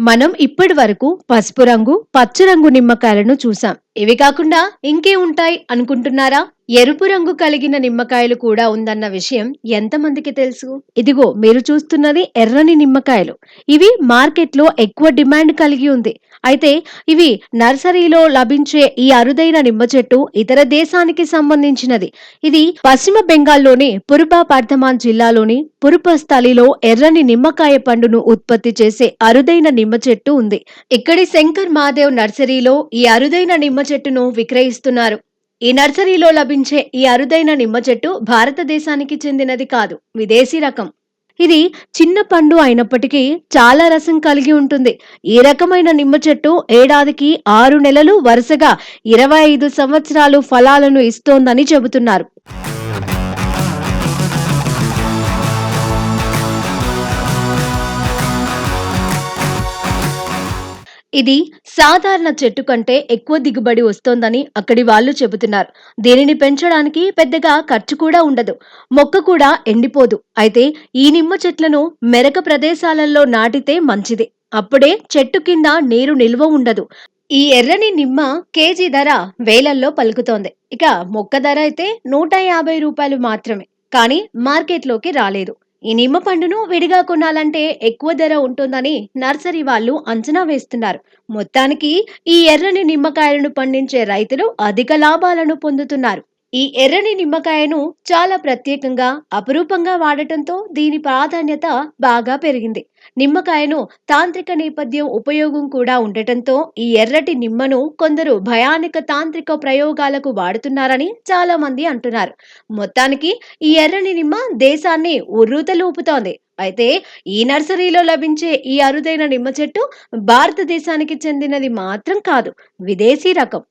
మనం ఇప్పటి వరకు పసుపు రంగు, పచ్చ రంగు నిమ్మకాయలను చూసాం. ఇవి కాకుండా ఇంకే ఉంటాయి అనుకుంటున్నారా? ఎరుపు రంగు కలిగిన నిమ్మకాయలు కూడా ఉందన్న విషయం ఎంతమందికి తెలుసు? ఇదిగో మీరు చూస్తున్నది ఎర్రని నిమ్మకాయలు. ఇవి మార్కెట్లో ఎక్కువ డిమాండ్ కలిగి ఉంది. అయితే ఇవి నర్సరీలో లభించే ఈ అరుదైన నిమ్మ చెట్టు ఇతర దేశానికి సంబంధించినది. ఇది పశ్చిమ బెంగాల్లోని పురుబ బర్ధమాన్ జిల్లాలోని పురుపస్థలిలో ఎర్రని నిమ్మకాయ పండును ఉత్పత్తి చేసే అరుదైన నిమ్మ చెట్టు ఉంది. ఇక్కడి శంకర్ మాదేవ్ నర్సరీలో ఈ అరుదైన నిమ్మ చెట్టును విక్రయిస్తున్నారు. ఈ నర్సరీలో లభించే ఈ అరుదైన నిమ్మ చెట్టు భారతదేశానికి చెందినది కాదు, విదేశీ రకం. ఇది చిన్న పండు అయినప్పటికీ చాలా రసం కలిగి ఉంటుంది. ఈ రకమైన నిమ్మ చెట్టు ఏడాదికి 6 నెలలు వరుసగా 25 సంవత్సరాలు ఫలాలను ఇస్తోందని చెబుతున్నారు. ఇది సాధారణ చెట్టు కంటే ఎక్కువ దిగుబడి వస్తోందని అక్కడి వాళ్ళు చెబుతున్నారు. దీనిని పెంచడానికి పెద్దగా ఖర్చు కూడా ఉండదు. మొక్క కూడా ఎండిపోదు. అయితే ఈ నిమ్మ చెట్లను మెరక ప్రదేశాలలో నాటితే మంచిది. అప్పుడే చెట్టు కింద నీరు నిల్వ ఉండదు. ఈ ఎర్రని నిమ్మ కేజీ ధర వేలల్లో పలుకుతోంది. ఇక మొక్క ధర అయితే రూ. 150 మాత్రమే. కానీ మార్కెట్లోకి రాలేదు. ఈ నిమ్మ పండును విడిగా కొనాలంటే ఎక్కువ ధర ఉంటుందని నర్సరీ వాళ్ళు అంచనా వేస్తున్నారు. మొత్తానికి ఈ ఎర్రని నిమ్మకాయలను పండించే రైతులు అధిక లాభాలను పొందుతున్నారు. ఈ ఎర్రని నిమ్మకాయను చాలా ప్రత్యేకంగా, అపురూపంగా వాడటంతో దీని ప్రాధాన్యత బాగా పెరిగింది. నిమ్మకాయను తాంత్రిక నేపథ్యం ఉపయోగం కూడా ఉండటంతో ఈ ఎర్రటి నిమ్మను కొందరు భయానక తాంత్రిక ప్రయోగాలకు వాడుతున్నారని చాలా మంది అంటున్నారు. మొత్తానికి ఈ ఎర్రని నిమ్మ దేశాన్ని ఉర్రూతలూపుతోంది. అయితే ఈ నర్సరీలో లభించే ఈ అరుదైన నిమ్మ చెట్టు భారతదేశానికి చెందినది మాత్రం కాదు, విదేశీ రకం.